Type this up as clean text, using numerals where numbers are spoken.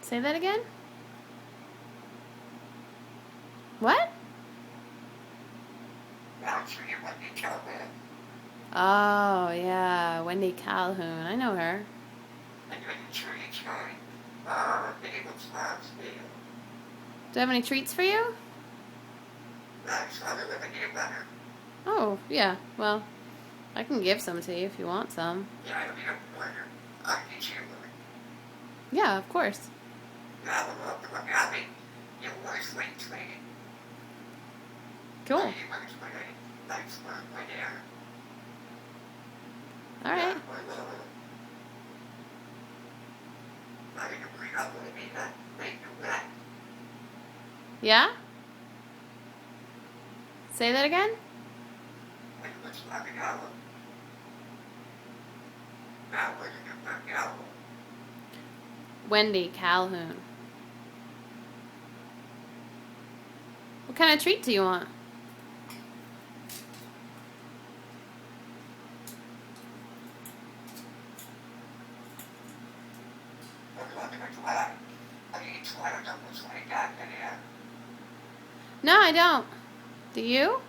Say that again? What? Oh, yeah, Wendy Calhoun. I know her. Do I have any treats for you? Oh, yeah, well, I can give some to you if you want some. Yeah, of course. Cool. All right. Yeah? Say that again? Wendy Calhoun. What kind of treat do you want? No, I don't. Do you?